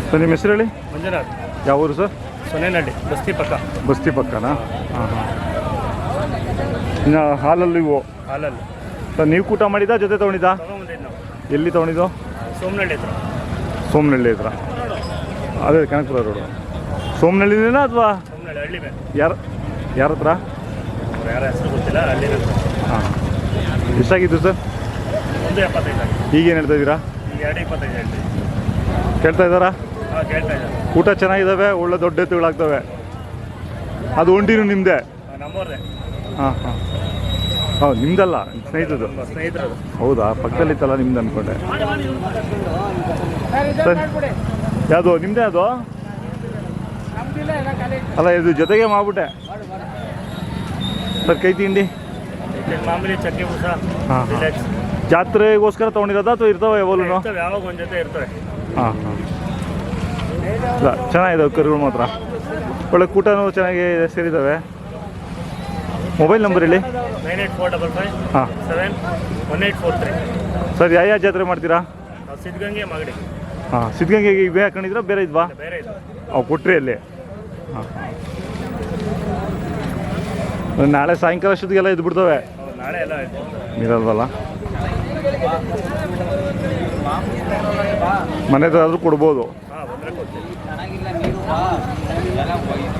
Sir ನಿಮ್ಮ ಹೆಸರು ಹೇಳಿ. ಮಂಜುನಾಥ್. ಯಾವ ಊರು ಸರ್? ಸೊನ್ನೆನಹಳ್ಳಿ, ಬಸ್ತಿ ಪಕ್ಕನಾ? ಹಾಂ ಹಾಂ. ಇನ್ನು ಹಾಲಲ್ಲಿ ಇವು ಹಾಲಲ್ಲಿ ಸರ್ ನೀವು ಕೂಟ ಮಾಡಿದ್ದ ಜೊತೆ ತೊಗೊಂಡಿದ್ದ? ತೊಗೊಂಬಂದಿದ್ದು ನಾವು. ಎಲ್ಲಿ ತೊಗೊಂಡಿದ್ದು? ಸೋಮನಹಳ್ಳಿ ಹತ್ರ. ಸೋಮನಹಳ್ಳಿ ಹತ್ರ, ಅದೇ ಕನಕಪುರ ರೋಡು. ಸೋಮನಹಳ್ಳಿನೇನಾ ಅಥವಾ ಸೋಮನಹಳ್ಳಿ ಹಳ್ಳಿ ಮೇಲೆ? ಯಾರ ಹತ್ರ? ಯಾರ ಹೆಸರು ಗೊತ್ತಿಲ್ಲ, ಹಳ್ಳಿ. ಹಾಂ. ಎಷ್ಟಾಗಿತ್ತು ಸರ್? 1.75. ಈಗೇನು ಹೇಳ್ತಾ ಇದ್ದೀರಾ? ಈಗ 2.25 ಹೇಳ್ತೀವಿ. ಕೇಳ್ತಾ ಇದ್ದಾರಾ? ಹಾಂ, ಕೇಳ್ತಾ ಇದ್ದಾರೆ. ಊಟ ಚೆನ್ನಾಗಿದ್ದಾವೆ, ಒಳ್ಳೆ ದೊಡ್ಡ ಎತ್ತುಗಳಾಗ್ತವೆ. ಅದು ಒಂಟಿನೂ ನಿಮ್ಮದೇ? ನಮ್ಮವ್ರದೇ. ಹಾಂ ಹಾಂ. ಹೌದು, ನಿಮ್ದಲ್ಲ, ಸ್ನೇಹಿತರದು? ಸ್ನೇಹಿತರದು. ಹೌದಾ? ಪಕ್ಕದಲ್ಲಿತ್ತಲ್ಲ ನಿಮ್ದು ಅಂದ್ಕೊಂಡೆ. ಸರ್ ಯಾವುದು ನಿಮ್ಮದೇ? ಅದು ಅಲ್ಲ, ಇದು ಜೊತೆಗೆ ಮಾಡ್ಬಿಟ್ಟೆ ಸರ್. ಕೈ ತಿಂಡಿ ಮಾಮೂಲಿ ಚಕ್ಕೆ ಬೂಸ. ಹಾಂ ಹಾಂ. ಜಾತ್ರೆಗೋಸ್ಕರ ತೊಗೊಂಡಿರೋದಾ ಅಥವಾ ಇರ್ತಾವೆ ಯಾವಾಗಲೂ? ಯಾವಾಗ ಒಂದು ಜೊತೆ ಇರ್ತವೆ. ಹಾಂ ಹಾಂ. ಇಲ್ಲ, ಚೆನ್ನಾಗಿದ್ದಾವೆ ಕರುಗಳು ಮಾತ್ರ. ಒಳ್ಳೆ ಕೂಟನೂ ಚೆನ್ನಾಗಿ ಸೇರಿದ್ದಾವೆ. ಮೊಬೈಲ್ ನಂಬರ್ ಹೇಳಿ. 9845 ಹಾಂ 71843. ಸರ್ ಯಾವ ಜಾತ್ರೆ ಮಾಡ್ತೀರಾ? ನಾವು ಸಿದ್ಧಗಂಗೆ ಮಾಗಡಿ. ಹಾಂ, ಸಿದ್ಧಗಂಗೆಗೆ ಇವೇ ಹಾಕೊಂಡಿದ್ರಾ ಬೇರೆ ಇದ್ವಾ? ಬೇರೆ ಇದು. ಅವು ಕೊಟ್ರಿ ಅಲ್ಲಿ? ಹಾಂ ಹಾಂ. ನಾಳೆ ಸಾಯಂಕಾಲ ಅಷ್ಟೊತ್ತಿಗೆಲ್ಲ ಇದ್ದು ಬಿಡ್ತವೆ? ನಾಳೆ ಎಲ್ಲ ಆಯ್ತು. ಇರಲ್ವಲ್ಲ, ಮನೆ ಹತ್ರ ಆದರೂ ಕೊಡ್ಬೋದು. ಹಾಂ, ಬಂದರೆ ಕೊಡ್ತೀವಿ.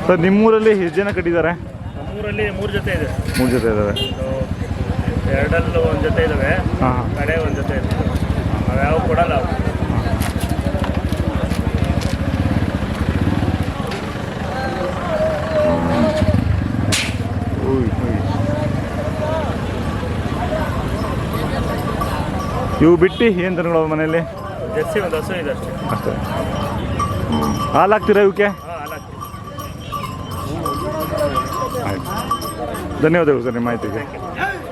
ಸರ್ ನಿಮ್ಮೂರಲ್ಲಿ ಎಷ್ಟು ಜನ ಕಟ್ಟಿದ್ದಾರೆ? ನಮ್ಮೂರಲ್ಲಿ 3 ಜೊತೆ ಇದೆ. 3 ಜೊತೆ ಇದ್ದಾವೆ. ಎರಡಲ್ಲೂ ಒಂದು ಜೊತೆ ಇದ್ದಾವೆ. ಹಾಂ ಕಡೆ ಒಂದು ಜೊತೆ ಇದೆ. ನಾವು ಯಾವ ಕೊಡಲ್ಲ ಅವು. ಇವು ಬಿಟ್ಟು ಏನು ತನಗಳು ಮನೆಯಲ್ಲಿ? ಜರ್ಸಿ ಒಂದು ಹಸು ಇದೆ ಅಷ್ಟೇ. ಅಷ್ಟೇ. ಹಾಲು ಹಾಕ್ತೀರಾ ಇವಕ್ಕೆ? ಹಾಂ, ಹಾಲು ಹಾಕ್ತೀವಿ. ಆಯ್ತು, ಧನ್ಯವಾದಗಳು ಸರ್ ನಿಮ್ಮ ಮಾಹಿತಿಗೆ.